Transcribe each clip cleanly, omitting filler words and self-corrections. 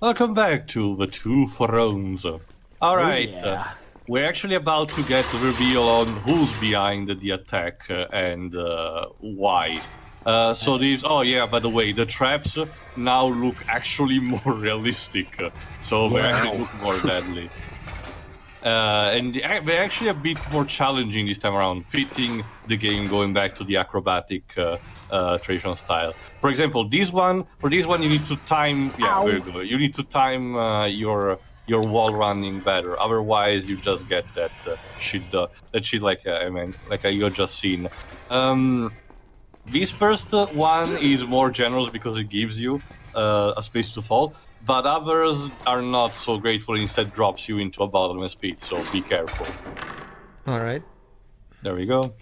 Welcome back to the Two Thrones. Alright, yeah. we're actually about to get the reveal on who's behind the attack and why. So these, oh yeah, by the way, the traps now look actually more realistic, so they actually look more deadly. And they're actually a bit more challenging this time around, fitting the game, going back to the acrobatic traditional style. For example, for this one, you need to time. Yeah, very good. You need to time your wall running better. Otherwise, you just get that shit. That shit like you just seen. This first one is more generous because it gives you a space to fall, but others are not so grateful. Instead, drops you into a bottomless pit. So be careful. All right. There we go.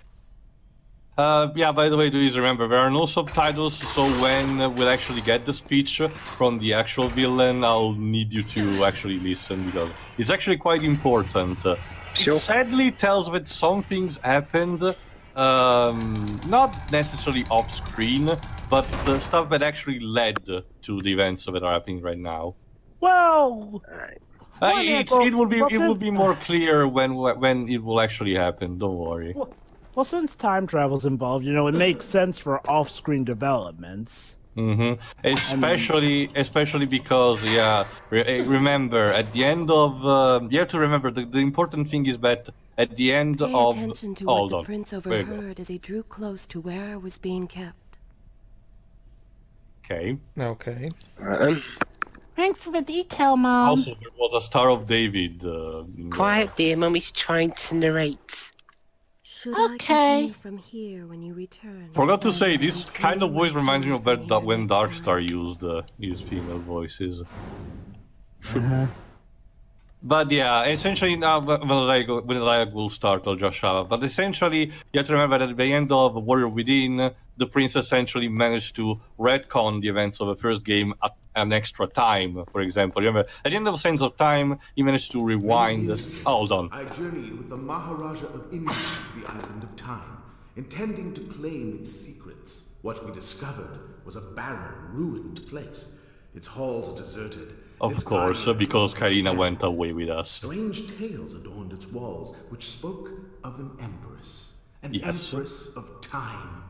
Yeah, by the way, please remember, there are no subtitles, so when we'll actually get the speech from the actual villain, I'll need you to actually listen, because it's actually quite important. Sure. It sadly tells that some things happened, not necessarily off-screen, but the stuff that actually led to the events that are happening right now. Well, It will be more clear when it will actually happen. Don't worry. Well, since time travel's involved, it makes sense for off-screen developments. Mm-hmm. Especially because, yeah, remember, at the end of... you have to remember, the important thing is that at the end Pay of... attention to what the prince overheard as he drew close to where I was being kept. Okay. Okay. Right then. Thanks for the detail, Mom. Also, there was a Star of David. Quiet, dear. Mummy's trying to narrate. Should I continue from here when you return? Forgot to say, this kind of voice reminds me of that when Darkstar used female voices. But yeah, essentially now when Riot will start, I'll just shut up. But essentially, you have to remember that at the end of Warrior Within, the prince essentially managed to retcon the events of the first game at an extra time. For example, remember at the end of Sands of Time, he managed to rewind. Hold on. I journeyed with the Maharaja of India to the island of Time, intending to claim its secrets. What we discovered was a barren, ruined place. Its halls deserted. Of course, because Kaileena went away with us. Strange tales adorned its walls, which spoke of an empress. Empress of time.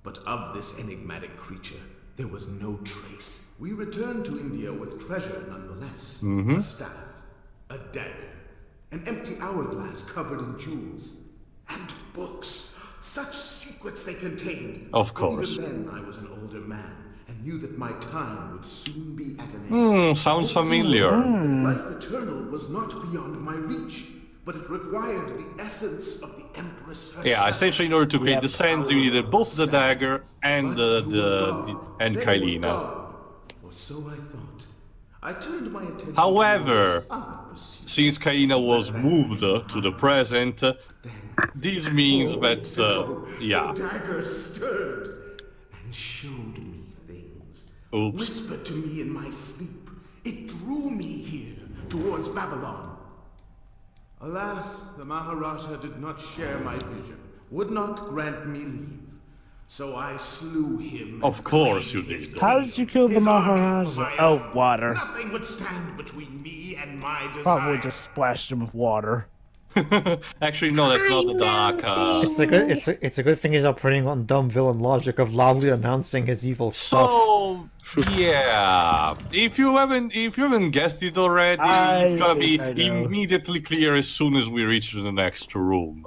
But of this enigmatic creature, there was no trace. We returned to India with treasure nonetheless. A staff, a dagger, an empty hourglass covered in jewels, and books. Such secrets they contained. Of course. But even then, I was an older man, and knew that my time would soon be at an end. Sounds familiar. Life eternal was not beyond my reach, but it required the essence of the Empress herself. Yeah, essentially, in order to create the sands, you needed both the dagger and and Kaileena. Or so I thought. I turned my attention. However, since Kaileena was moved to the present, this means that yeah. The dagger stirred and showed me things. Oops. Whispered to me in my sleep. It drew me here, towards Babylon. Alas, the Maharaja did not share my vision, would not grant me leave. So I slew him. Of course you did. How did you kill the Maharaja? Oh, water. Nothing would stand between me and my desire. Probably just splashed him with water. Actually, no, that's not the Daka. It's a good thing he's not putting on dumb villain logic of loudly announcing his evil stuff. So yeah, if you haven't guessed it already, it's gonna be immediately clear as soon as we reach the next room.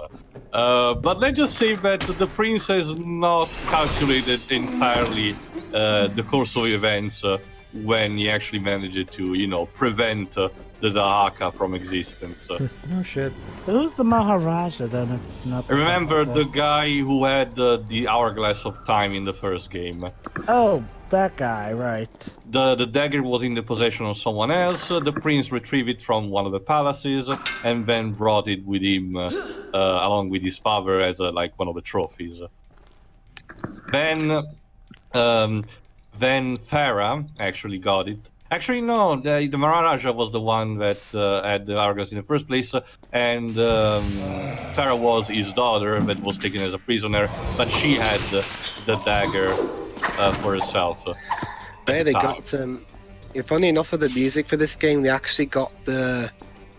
But let's just say that the prince has not calculated entirely the course of events when he actually managed to, prevent the Dahaka from existence. No shit. So who's the Maharaja then? If not the Remember Dahaka? the guy who had the hourglass of time in the first game? Oh, that guy, right. The dagger was in the possession of someone else. The prince retrieved it from one of the palaces and then brought it with him along with his father as like one of the trophies. Then Farah actually got it. Actually, no, the Maharaja was the one that had the hourglass in the first place, and Farah was his daughter that was taken as a prisoner, but she had the dagger for herself. There they got funny enough, for the music for this game, they actually got the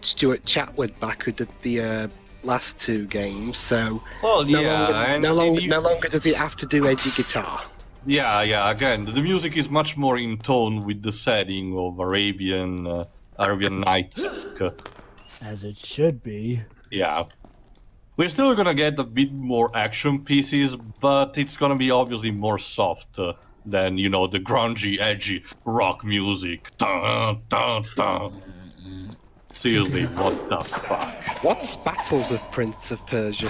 Stuart Chatwood back who did the last 2 games. So Well, no yeah, longer, and no longer, if you- no longer does he have to do edgy guitar. Yeah. Again, the music is much more in tone with the setting of Arabian Nights. As it should be. Yeah. We're still gonna get a bit more action pieces, but it's gonna be obviously more soft than, you know, the grungy, edgy rock music. Dun, dun, dun. Seriously, what the fuck? What's Battles of Prince of Persia?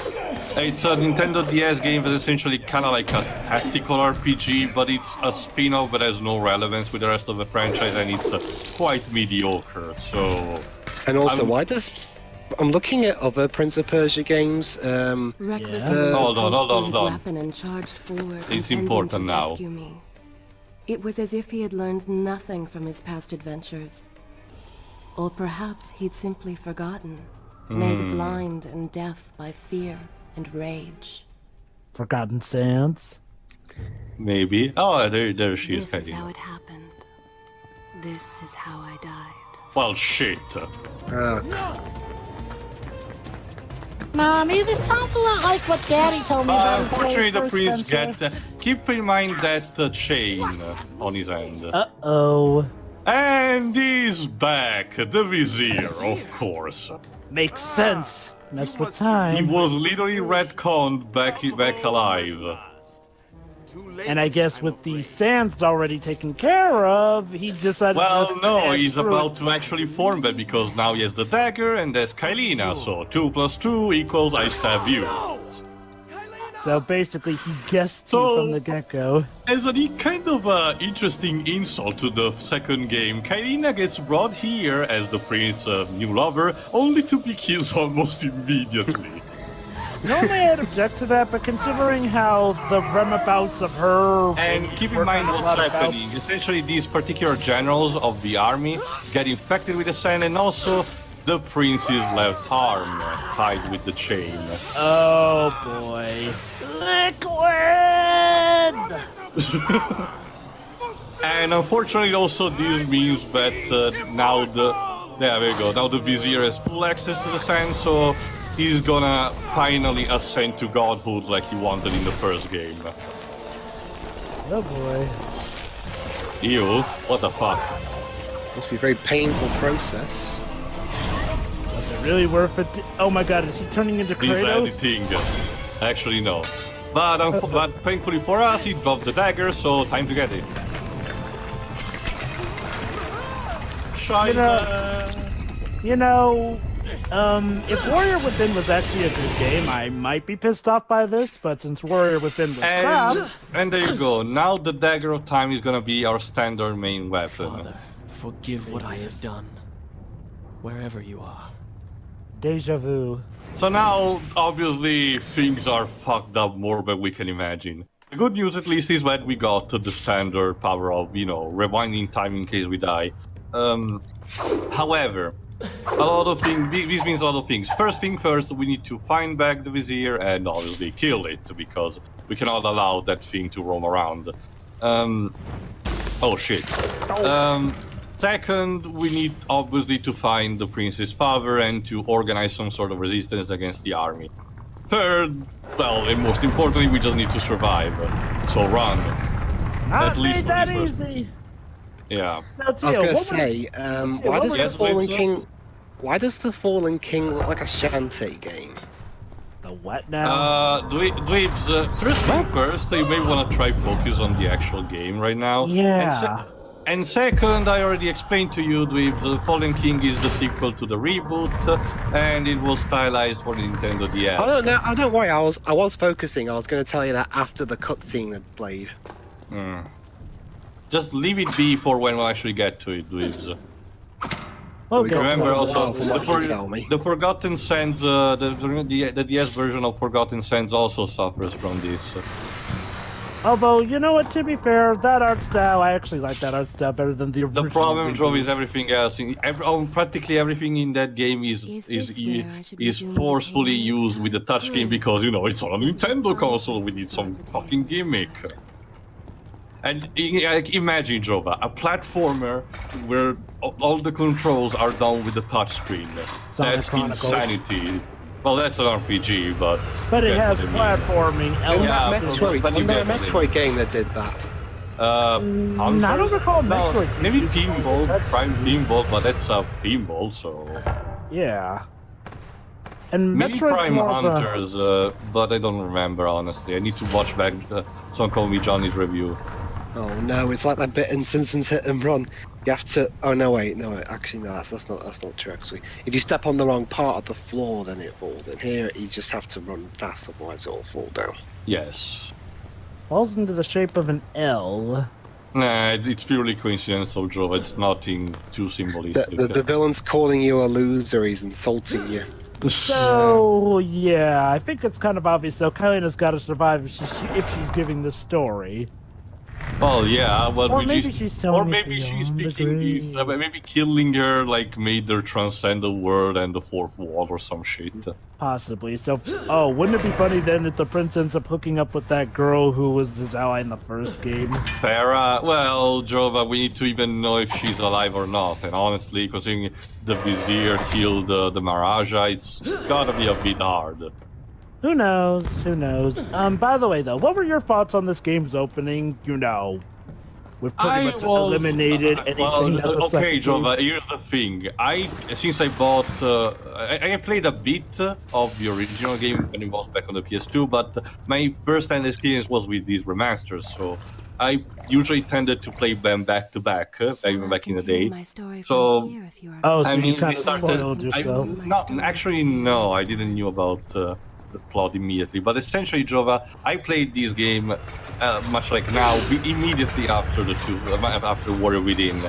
It's a Nintendo DS game that's essentially kind of like a tactical RPG, but it's a spin-off that has no relevance with the rest of the franchise, and it's quite mediocre, so... And also, I'm- why does... I'm looking at other Prince of Persia games. Recklessly, Yeah. Hold on, he drew his hold on. weapon and charged forward, It's intending important to now. rescue me. It was as if he had learned nothing from his past adventures. Or perhaps he'd simply forgotten, made blind and deaf by fear and rage. Forgotten Sands. Maybe. Oh, there she is, This is how Kaileena. it happened. This is how I died. Well, shit. Mommy, this sounds a lot like what Daddy told me about his Unfortunately, the first prince venture. keep in mind that chain on his hand. Uh-oh. And he's back, the vizier, of course. Makes sense. Messed with He time. was literally retconned back alive. And I guess with the sands already taken care of, he decided Well, to... no, he's about to actually form that because now he has the dagger and there's Kaileena, so 2 + 2 equals I stab you. So basically, he guessed So- from the get-go. As a kind of interesting insult to the second game, Kaileena gets brought here as the prince's new lover, only to be killed almost immediately. Normally I'd object to that, but considering how the remabouts of her... And keep in mind what's happening. Essentially, these particular generals of the army get infected with the sand, and also the prince's left arm tied with the chain. Oh boy. Liquid! And unfortunately, also this means that now there we go. Now the vizier has full access to the sand, so he's gonna finally ascend to godhood like he wanted in the first game. Oh boy. Ew, what the fuck? Must be a very painful process. Was it really worth it? Oh my god, is he turning into He's Kratos? editing. Actually, no. But thankfully for us, he dropped the dagger, so time to get it. You know, if Warrior Within was actually a good game, I might be pissed off by this, but since Warrior Within was crap... And there you go. Now the dagger of time is gonna be our standard main weapon. Father, forgive what I have done, wherever you are. Deja vu. So now, obviously, things are fucked up more than we can imagine. The good news, at least, is that we got the standard power of, you know, rewinding time in case we die. However, a lot of things. This means a lot of things. First thing first, we need to find back the vizier and obviously kill it because we cannot allow that thing to roam around. Oh shit. Second, we need obviously to find the prince's father and to organize some sort of resistance against the army. Third, well, and most importantly, we just need to survive. So run. Not At least made for that this first- easy. Yeah. Now, I was Tio, gonna what was- say, what why does was- the Yes, Fallen Victor? King? Why does the Fallen King look like a Shantae game? The what now? Dweebs, first thing first, you may want to try focus on the actual game right now. Yeah. And second, I already explained to you, Dweebs, Fallen King is the sequel to the reboot, and it was stylized for the Nintendo DS. I don't know. I don't worry. I was focusing. I was going to tell you that after the cutscene had played. Just leave it be for when we'll actually get to it, Dweebs. Okay. got Remember to also, from what you tell me. the Forgotten Sands, the DS version of Forgotten Sands also suffers from this. Although, you know what, to be fair, that art style, I actually like that art style better than the original. The problem, Joe, reboot. is everything else. Practically everything in that game Is this where I should be is doing forcefully the used with the touch game because, you know, it's on a Nintendo console. We need some fucking gimmick. And like, imagine, Jova, a platformer where all the controls are done with the touchscreen. Sonic That's Chronicles. insanity. Well, that's an RPG, but... But you it get has what I mean. platforming In Yeah, elements. that but- Metroid, but you in that get what I Metroid game that did that. I don't Hunters? recall No, Metroid. maybe using Pinball, touch- Prime Pinball, but that's a pinball, so... Yeah. And Maybe Metroid's Prime more of a... Hunters, but I don't remember, honestly. I need to watch back Someone Call Me Johnny's review. Oh no, it's like that bit in Simpsons Hit and Run. You have to. Oh no, wait, no, actually, no, that's not true. Actually, if you step on the wrong part of the floor, then it falls. And here, you just have to run fast, otherwise it'll fall down. Yes. Falls into the shape of an L. Nah, it's purely coincidental, Joe. It's nothing too symbolistic. The villain's calling you a loser. He's insulting you. So, yeah, I think it's kind of obvious. So, Kaileena's got to survive if she's giving the story. Well, yeah, well, Or we maybe just- she's telling or it maybe she's beyond the speaking these. grave. Maybe killing her like made her transcend the world and the fourth wall or some shit. Possibly. So, oh, wouldn't it be funny then if the prince ends up hooking up with that girl who was his ally in the first game? Farah, well, Jova, we need to even know if she's alive or not. And honestly, considering the Vizier killed the Maharaja, it's gotta be a bit hard. Who knows? Who knows? By the way, though, what were your thoughts on this game's opening? You know, we've pretty much eliminated anything that the okay, second game- Jova, here's the thing. Since I bought, I played a bit of the original game when it was back on the PS2, but my first-hand experience was with these remasters, so I usually tended to play them back to back, even back in the day. So, Oh, so I you mean, kind we of spoiled yourself. Actually, no, I didn't knew about the plot immediately. But essentially, Jova, I played this game much like now, immediately after after Warrior Within.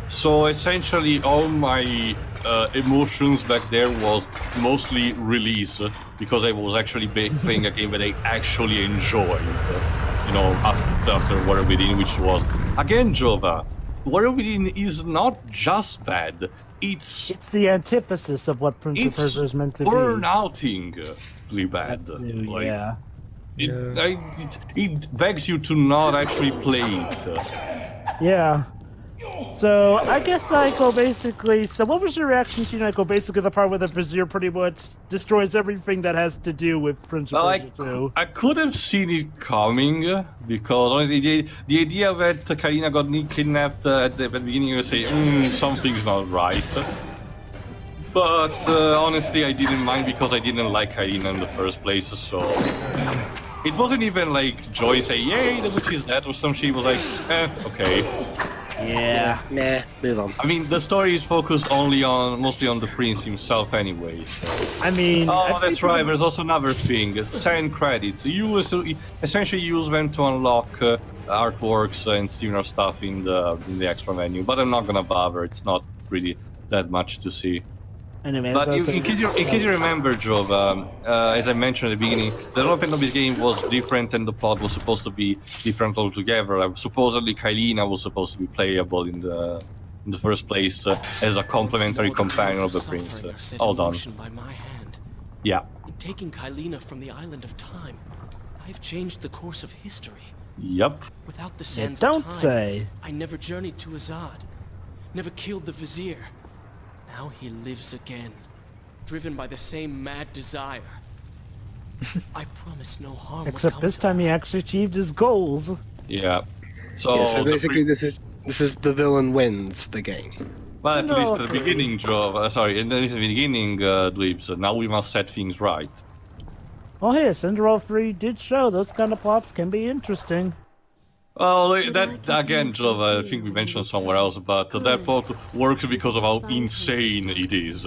So essentially, all my emotions back there was mostly release because I was actually playing a game that I actually enjoyed. You know, after Warrior Within, which was again, Jova. Warrior Within is not just bad. It's the antithesis of what Prince of Persia is meant to be. burnoutingly bad. Like, Yeah. It begs you to not actually play it. Yeah. So I guess Nyko basically. So what was your reaction to Nyko? Basically, the part where the Vizier pretty much destroys everything that has to do with Prince of Persia 2. I could have seen it coming because honestly, the idea that Kaileena got kidnapped at the beginning, you say something's not right. But honestly, I didn't mind because I didn't like Kaileena in the first place. So it wasn't even like Joy say, "Yay, the witch is dead" or some shit. It was like, okay. Yeah. Nah, move on. I mean, the story is focused mostly on the prince himself anyway. So. I mean... Oh, that's right, there's also another thing. Send credits. You essentially use them to unlock artworks and similar stuff in the extra menu, but I'm not gonna bother. It's not really that much to see. Anyway, But in case you remember, Jove, as I mentioned at the beginning, the development of this game was different and the plot was supposed to be different altogether. Supposedly, Kaileena was supposed to be playable in the first place as a complementary companion of the prince. Hold on. By my hand. Yeah. In taking Kaileena from the island of time, I've changed the course of history. Yep. Without the sands of Don't time, say. I never journeyed to Azad, never killed the Vizier. Now he lives again, driven by the same mad desire. I promise no harm. Except this time he actually achieved his goals. Yeah. So, Yeah, so basically, this is the villain wins the game. Well, at least at the beginning, Jove. Sorry, at the beginning, Dweebs. Now we must set things right. Oh, hey, Cinderella 3 did show those kind of plots can be interesting. Well, that again, Jove, I think we mentioned somewhere else, but that plot works because of how insane it is.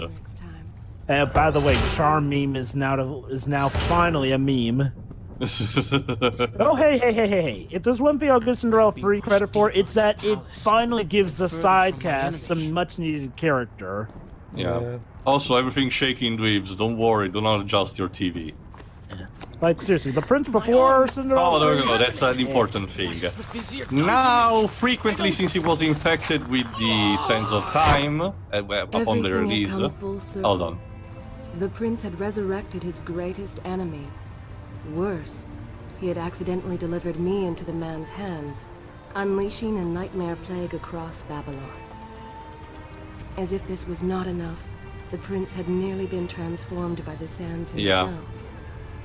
By the way, Charm meme is now finally a meme. Oh, hey. If there's one thing I'll give Cinderella 3 credit for, it's that it finally gives the side cast some much-needed character. Yeah. Also, everything's shaking, Dweebs. Don't worry, do not adjust your TV. Like, seriously, the prince before Cinderella... Oh, there we go, that's an important thing. Now, frequently, since he was infected with the sense of time, upon the release... Hold on. The prince had resurrected his greatest enemy. Worse, he had accidentally delivered me into the man's hands. unleashing a nightmare plague across Babylon. As if this was not enough, the prince had nearly been transformed by the sands himself.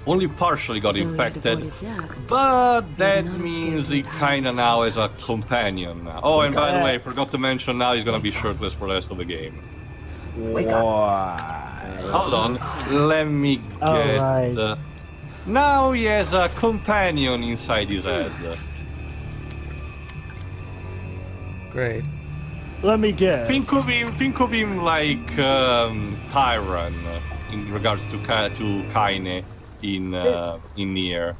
Only partially got Though he had infected, avoided death, but that not means escape he kinda now has a companion now. Oh, and by the way, I forgot to mention now he's gonna be shirtless for the rest of the game. Hold on, let me get... Alright. Now he has a companion inside his head. Great. Let me guess. Think of him like Tyron in regards to Kaine in Nier.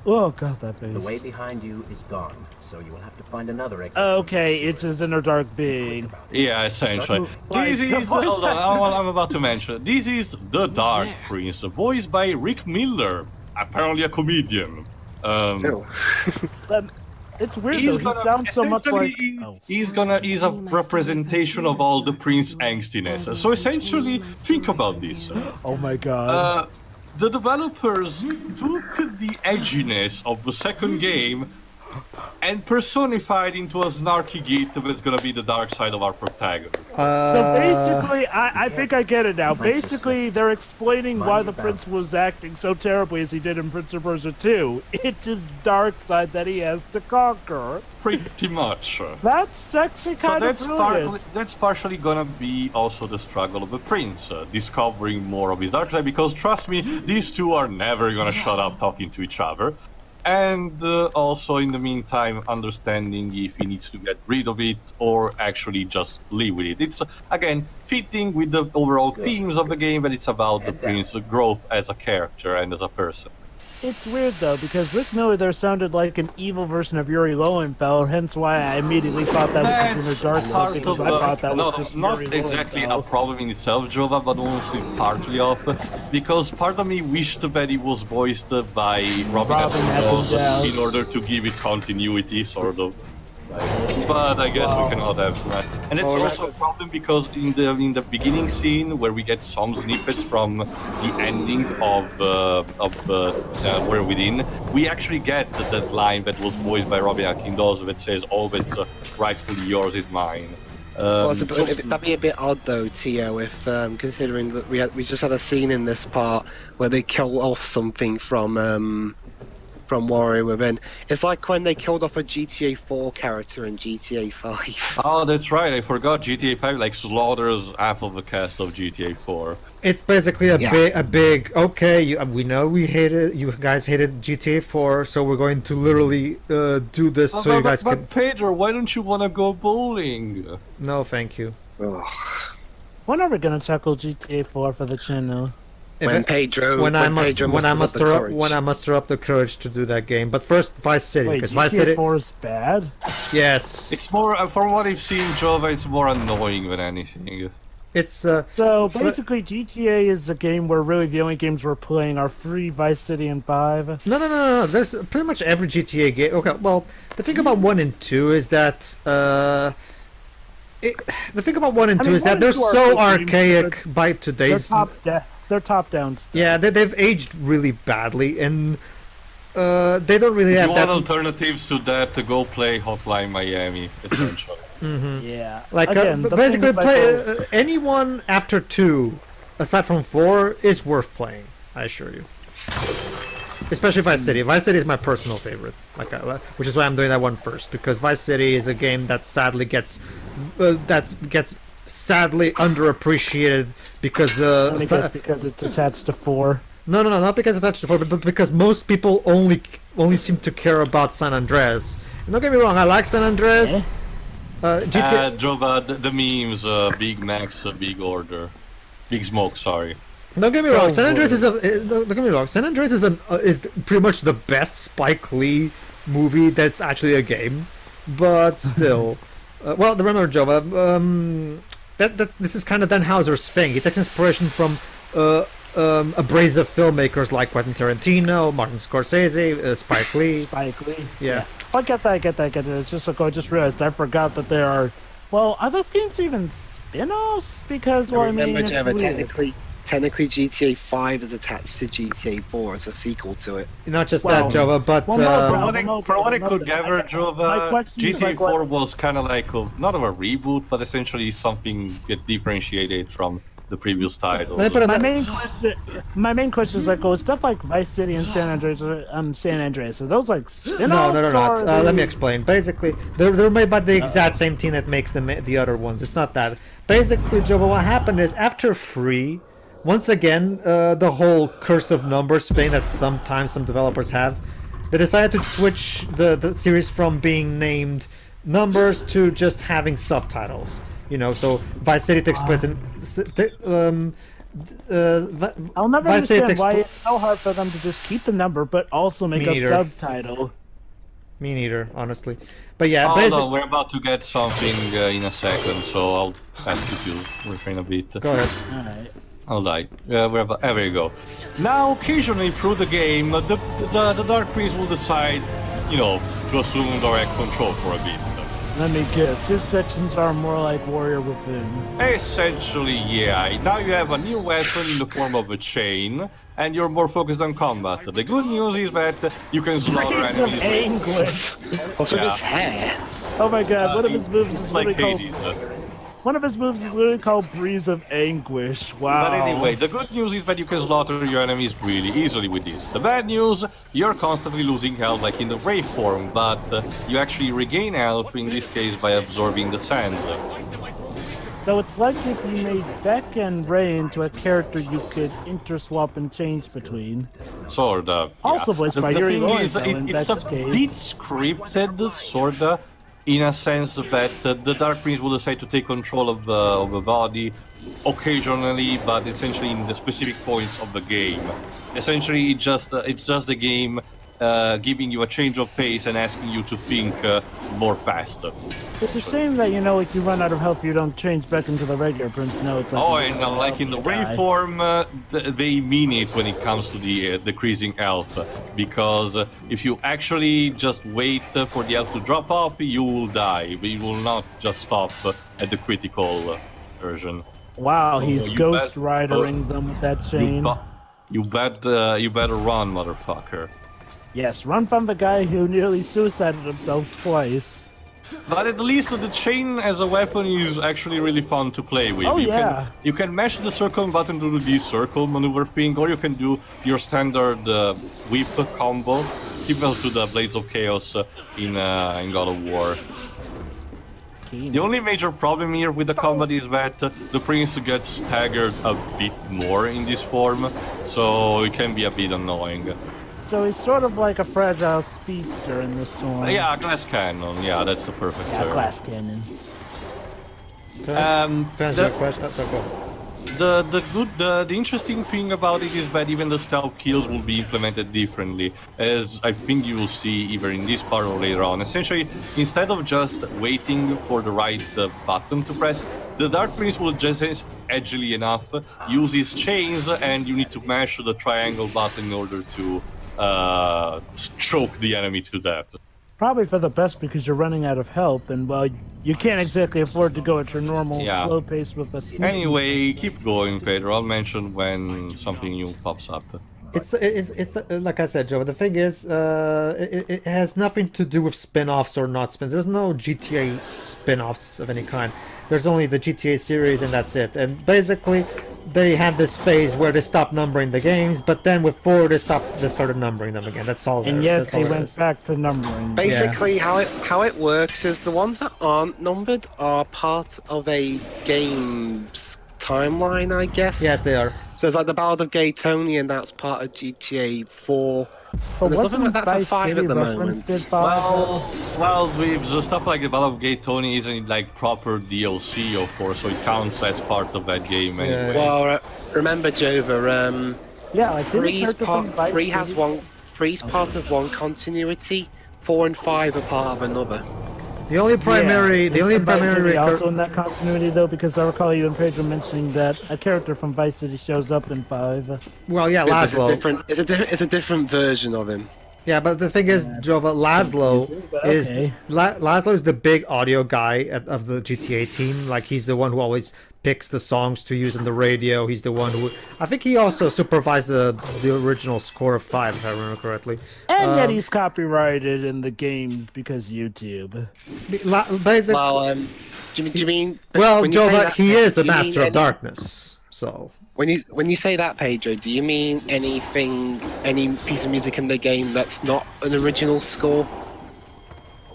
Oh god, that face. The way behind you is gone, so you will have to find another exit. Okay, it's his inner dark being. Yeah, essentially. Like, This is... Hold on, I'm about to mention. This is The Dark Prince, voiced by Rick Miller, apparently a comedian. It's weird though, he sounds so much like... He's a representation of all the Prince angstiness. So essentially, think about this. Oh my god. The developers took the edginess of the second game and personified into a snarky git that's gonna be the dark side of our protagonist. So basically, I think I get it now. Basically, they're explaining why the prince was acting so terribly as he did in Prince of Persia 2. It's his dark side that he has to conquer. Pretty much. That's actually kind of brilliant. That's partially gonna be also the struggle of the prince, discovering more of his dark side, because trust me, these two are never gonna shut up talking to each other. And also, in the meantime, understanding if he needs to get rid of it or actually just live with it. It's, again, fitting with the overall themes of the game, but it's about the prince's growth as a character and as a person. It's weird though, because Rick Miller there sounded like an evil version of Yuri Lowenfeld, hence why I immediately thought that was his inner dark side, because I thought that was just not Yuri exactly Lowenfeld. a problem in itself, Jova, but also partly off, because part of me wished that he was voiced by Robin Atkinson in order to give it continuity, sort of. But I guess we cannot have that. And it's also a problem because in the beginning scene where we get some snippets from the ending of We're Within, we actually get that line that was voiced by Robbie Akindoz that says, "All that's rightfully yours is mine." That'd be a bit odd though, Tio, if considering that we just had a scene in this part where they kill off something from Warrior Within. It's like when they killed off a GTA 4 character in GTA 5. Oh, that's right. I forgot GTA 5 like slaughters half of the cast of GTA 4. It's basically a big okay. We know you guys hated GTA 4, so we're going to literally do this so you guys can. But Pedro, why don't you want to go bowling? No, thank you. When are we gonna tackle GTA 4 for the channel? When I muster up the courage to do that game, but first Vice City, because Vice City 4 is bad. Yes, it's more from what I've seen, Jova. It's more annoying than anything. It's so basically GTA is a game where really the only games we're playing are free Vice City and 5. No. There's pretty much every GTA game. Okay, well, the thing about 1 and 2 is that they're so archaic by today's. They're top-down stuff. Yeah, they've aged really badly, and they don't really have that. Alternatives to that to go play Hotline Miami, essentially. Yeah. Like again, basically, anyone after 2, aside from 4, is worth playing. I assure you. Especially Vice City. Vice City is my personal favorite, which is why I'm doing that one first, because Vice City is a game that sadly gets sadly underappreciated because because it's attached to 4. No, not because it's attached to 4, but because most people only seem to care about San Andreas. And don't get me wrong, I like San Andreas. GTA. Jova, the memes, Big Max, Big Order, Big Smoke. Sorry. Don't get me wrong. San Andreas is pretty much the best Spike Lee movie that's actually a game, but still. Well, remember, Jova. This is kind of Dan Houser's thing. He takes inspiration from abrasive filmmakers like Quentin Tarantino, Martin Scorsese, Spike Lee. Yeah. I get that. It's just like I just realized I forgot that there are. Well, are those games even spin-offs? Because technically technically GTA 5 is attached to GTA 4 as a sequel to it. Not just Well, that, Jova, but well, no, From what I could no, gather, my Jova, question is, GTA like, 4 was kind of like not of a reboot, but essentially something get differentiated from the previous titles. let me put it My that- main question is like, well, stuff like Vice City and San Andreas, are those like No, spin-offs? they're not. or are Let me they- explain. Basically, they're made by the exact same team that makes the other ones. It's not that. Basically, Jova, what happened is after 3, once again, the whole curse of numbers thing that sometimes some developers have, they decided to switch the series from being named numbers to just having subtitles. You know, so Vice City takes place in. I'll never Vice City understand takes why pl- it's so hard for them to just keep the number, but also make Me a neither. subtitle. Me neither, honestly. But yeah, Hold basically. on, we're about to get something in a second, so I'll ask you to refrain a bit. Go ahead. Alright. I'll die. There you go. Now, occasionally through the game, the Dark Prince will decide, you know, to assume direct control for a bit. Let me guess. His sections are more like Warrior Within. Essentially, yeah. Now you have a new weapon in the form of a chain, and you're more focused on combat. The good news is that you can slaughter Breeze of enemies. Anguish. Look at his hair. Oh my god, one of his moves is It's like literally called... One of his moves is literally called Breeze of Anguish. Wow. But anyway, the good news is that you can slaughter your enemies really easily with this. The bad news, you're constantly losing health like in the Wraith form, but you actually regain health in this case by absorbing the sands. So it's like if you made Beck and Ray into a character you could interswap and change between. Sorta. Also voiced by the Yuri thing is, Lowenthal in it's a Beck's case. bit scripted, sorta, in a sense that the Dark Prince will decide to take control of a body occasionally, but essentially in the specific points of the game. Essentially, it's just the game giving you a change of pace and asking you to think more fast. It's a shame that, you know, if you run out of health, you don't change back into the regular Prince. No, it's like... Oh, and like in the Wraith form, they mean it when it comes to the decreasing health, because if you actually just wait for the health to drop off, you will die, but you will not just stop at the critical version. Wow, he's you Ghost bet- Ridering them with that chain. You better run, motherfucker. Yes, run from the guy who nearly suicided himself twice. But at least the chain as a weapon is actually really fun to play with. Oh, you yeah. You can mash the circle button to do the circle maneuver thing, or you can do your standard whip combo, typical to the Blades of Chaos in God of War. The only major problem here with the combat is that the Prince gets staggered a bit more in this form, so it can be a bit annoying. So he's sort of like a fragile speedster in this one. Yeah, glass cannon. Yeah, that's the perfect term. Glass cannon. To answer your question, that's okay. The interesting thing about it is that even the stealth kills will be implemented differently, as I think you will see either in this part or later on. Essentially, instead of just waiting for the right button to press, the Dark Prince will just edgily enough use his chains, and you need to mash the triangle button in order to choke the enemy to death. Probably for the best because you're running out of health, and well, you can't exactly afford to go at your normal slow pace with a sneak. Anyway, keep going, Pedro. I'll mention when something new pops up. It's like I said, Joe. The thing is, it has nothing to do with spin-offs or not spin. There's no GTA spin-offs of any kind. There's only the GTA series, and that's it. And basically, they had this phase where they stopped numbering the games, but then with 4, they started numbering them again. That's all. And yet they went back to numbering. Basically, how it works is the ones that aren't numbered are part of a game's timeline, I guess. Yes, they are. So it's like the Ballad of Gay Tony, and that's part of GTA 4. But There's nothing wasn't like that for Vice 5 City at the referenced moment. it, Bob? Well, the stuff like the Battle of Gay Tony isn't like proper DLC, of course, so it counts as part of that game anyway. Well, remember, Jova, yeah, like Three's part of one continuity, 4 and 5 are part of another. The only primary, also in that continuity though, because I recall you and Pedro mentioning that a character from Vice City shows up in 5. Well, yeah, Laszlo. It's a different version of him. Yeah, but the thing is, Jova, Laszlo is okay. Laszlo is the big audio guy of the GTA team. Like he's the one who always picks the songs to use on the radio. He's the one who I think he also supervised the original score of 5, if I remember correctly. And yet he's copyrighted in the games because YouTube. Basic. Well, do you mean? Well, when you say Jova, that, he is the do you mean master of any- darkness. So. When you say that, Pedro, do you mean any piece of music in the game that's not an original score?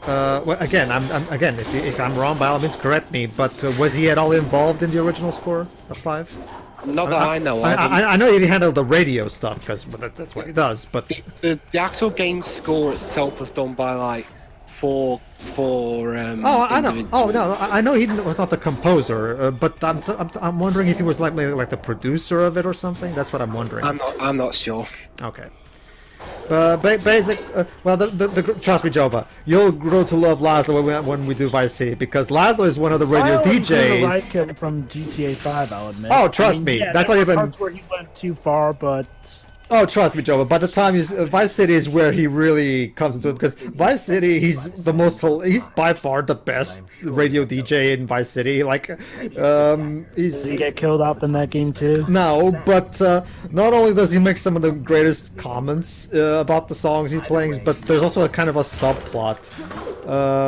Well, again, again, if I'm wrong, by all means, correct me. But was he at all involved in the original score of 5? Not that I know. I know he handled the radio stuff because that's what he does. But The actual game score itself was done by like four. I know. Oh no, I know he was not the composer. But I'm wondering if he was like maybe like the producer of it or something. That's what I'm wondering. I'm not sure. Okay. Basic. Well, trust me, Jova, you'll grow to love Laszlo when we do Vice City because Laszlo is one of the radio I always DJs. really like him from GTA 5, I'll admit. Oh, trust me, yeah, that's there not were even. parts where he went too far, but Oh, trust me, Jova. By the time Vice City is where he really comes into it because Vice City, he's he's by far the best radio DJ in Vice City. Like, he's. did he get killed off in that game too? No, but not only does he make some of the greatest comments about the songs he's playing, but there's also a kind of a subplot.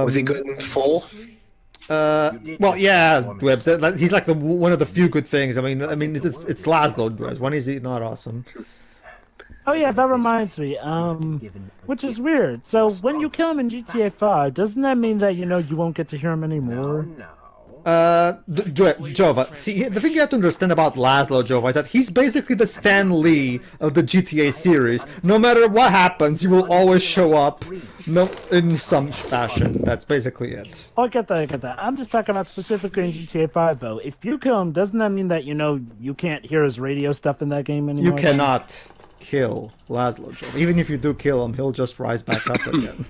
Was he good in 4? Well, yeah, Dwebs. He's like one of the few good things. I mean, it's Laszlo, Dwebs. When is he not awesome? Oh yeah, that reminds me. Which is weird. So when you kill him in GTA 5, doesn't that mean that you won't get to hear him anymore? Jova, see, the thing you have to understand about Laszlo, Jova, is that he's basically the Stan Lee of the GTA series. No matter what happens, he will always show up in some fashion. That's basically it. Oh, I get that. I'm just talking about specifically in GTA 5, though. If you kill him, doesn't that mean that, you can't hear his radio stuff in that game anymore? You cannot kill Laszlo, Jova. Even if you do kill him, he'll just rise back up again.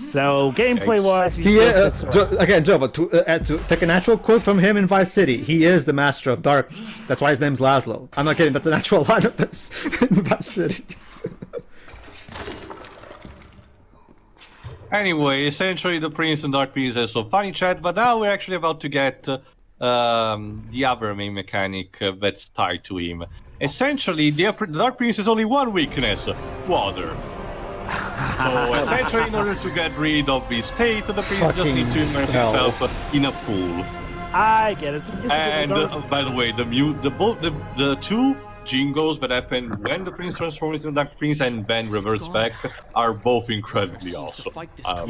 So, gameplay-wise, he again, Jova, to take an actual quote from him in Vice City, he is the master of darkness. That's why his name's Laszlo. I'm not kidding, that's an actual line of this in Vice City. Anyway, essentially the Prince and Dark Prince is so funny chat, but now we're actually about to get the other main mechanic that's tied to him. Essentially, the Dark Prince has only one weakness, water. So essentially, in order to get rid of his state, the Prince just needs to immerse himself in a pool. I get it. And by the way, the two jingles that happen when the Prince transforms into Dark Prince and then reverts back are both incredibly awesome.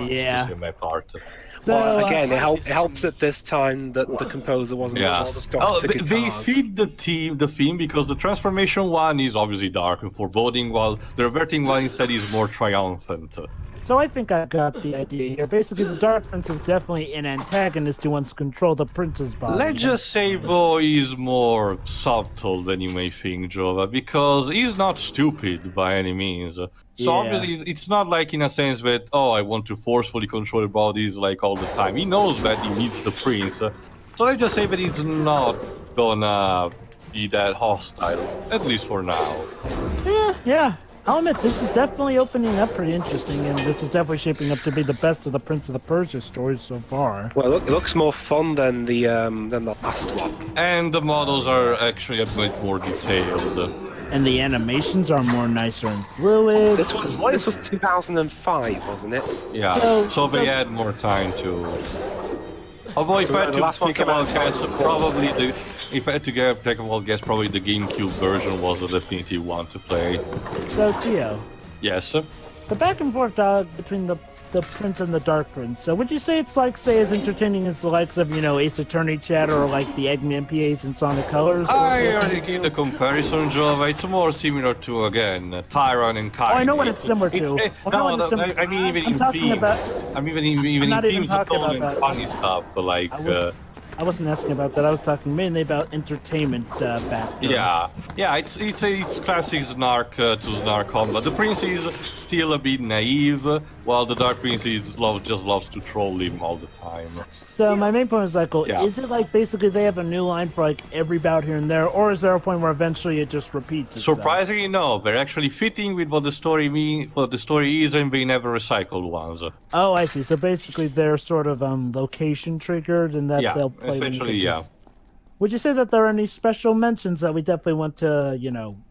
Yeah. In my part. So, well, again, it helps at this time that the composer wasn't stuck to guitars. They feed the theme because the transformation one is obviously dark and foreboding, while the reverting one instead is more triumphant. So I think I got the idea here. Basically, the Dark Prince is definitely an antagonist who wants to control the prince's body. Let's just say Bo is more subtle than you may think, Jova, because he's not stupid by any means. So obviously, it's not like in a sense that, I want to forcefully control the bodies like all the time. He knows that he needs the prince. So let's just say that he's not gonna be that hostile, at least for now. Yeah. I'll admit, this is definitely opening up pretty interesting, and this is definitely shaping up to be the best of the Prince of the Persia stories so far. Well, it looks more fun than the last one. And the models are actually a bit more detailed. And the animations are more nicer and fluid. This was 2005, wasn't it? Yeah, so they had more time to... Although if I had to take a wild guess, probably probably the GameCube version was the definitive one to play. So, Tio. Yes? The back and forth between the Prince and the Dark Prince. So would you say it's like, say, as entertaining as the likes of, Ace Attorney chat or like the Eggman PAs in Sonic Colors? I already gave the comparison, Jova. It's more similar to, again, Tyron and Kaileena. Oh, I know what it's similar to. I mean, even in themes, even in themes of fun and funny stuff, like I wasn't asking about that. I was talking mainly about entertainment factor. Yeah, it's classic Snark to Snark combat. The prince is still a bit naive, while the Dark Prince just loves to troll him all the time. So my main point is like, well, Yeah. is it like basically they have a new line for like every bout here and there, or is there a point where eventually it just repeats itself? Surprisingly, no. They're actually fitting with what the story is, and they never recycled ones. Oh, I see. So basically, they're sort of location triggered, and that Yeah, they'll play. when you essentially, get to- yeah. Would you say that there are any special mentions that we definitely want to,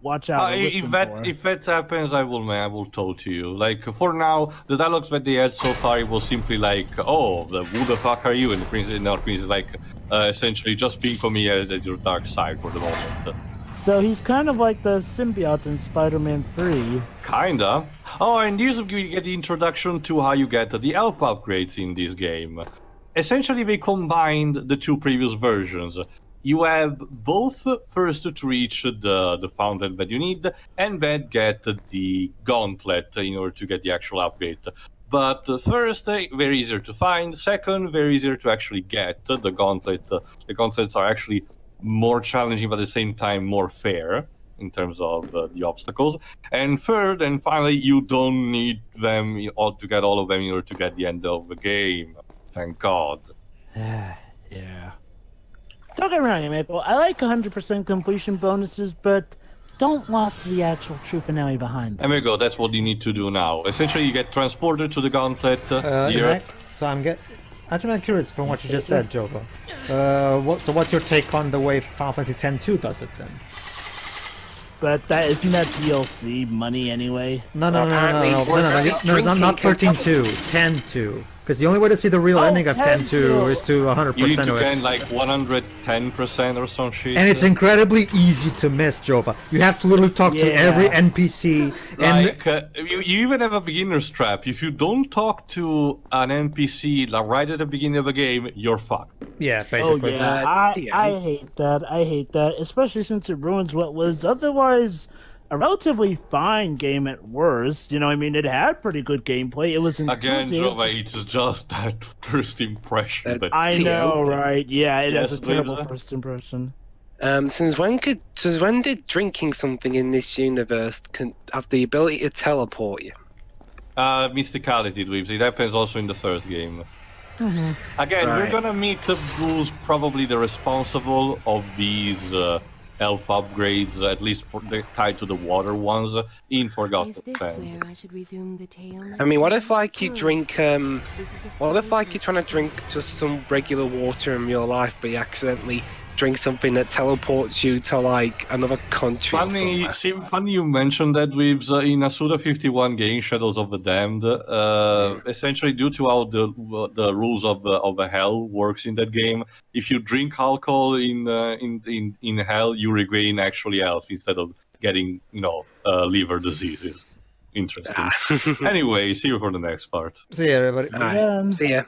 watch out? or listen for? If that happens, I will tell to you. Like for now, the dialogues that they had so far, it was simply like, "Oh, who the fuck are you?" And the prince is like, essentially, just think of me as your dark side for the moment. So he's kind of like the symbiote in Spider-Man 3. Kinda. Oh, and here's where we get the introduction to how you get the elf upgrades in this game. Essentially, they combined the two previous versions. You have both first to reach the fountain that you need, and then get the gauntlet in order to get the actual upgrade. But first, very easier to find. Second, very easier to actually get the gauntlet. The gauntlets are actually more challenging, but at the same time more fair in terms of the obstacles. And third, and finally, you don't need them to get all of them in order to get the end of the game. Thank God. Yeah. Don't get me wrong, Maple. I like 100% completion bonuses, but don't lock the actual true finale behind them. And there you go. That's what you need to do now. Essentially, you get transported to the gauntlet. Here. So I'm curious from what you just said, Joko. What's your take on the way Final Fantasy X-2 does it then? But that isn't that DLC money anyway? No, not 13-2, 10-2. Because the only way to see the real ending of 10-2 is to 100% You need to of get it. like 110% or some shit. And it's incredibly easy to miss, Jova. You have to literally talk to every NPC. And Like, you even have a beginner's trap. If you don't talk to an NPC like, right at the beginning of the game, you're fucked. yeah, basically. Oh yeah, I hate that. I hate that, especially since it ruins what was otherwise a relatively fine game at worst. I mean, it had pretty good gameplay. It was Again, intuitive. Jova, it's just that first impression. That I know, right? Yeah, it has Yes, a terrible please. first impression. Since when did drinking something in this universe have the ability to teleport you? Mysticality, Dweebs. It happens also in the first game. Again, we're Right. gonna meet who's probably the responsible of these elf upgrades, at least tied to the water ones, in Is Forgotten this Sands. where I should resume the tale? I mean, next what time? if like you drink what if like you're trying to drink just some regular water in real life, but you accidentally drink something that teleports you to like another country or somewhere? Funny you mentioned that, Dweebs. In a Suda 51 game, Shadows of the Damned, essentially due to how the rules of the hell works in that game, if you drink alcohol in hell, you regain actually health instead of getting liver diseases. Interesting. Anyway, see you for the next part. See you, everybody. Again. Yeah.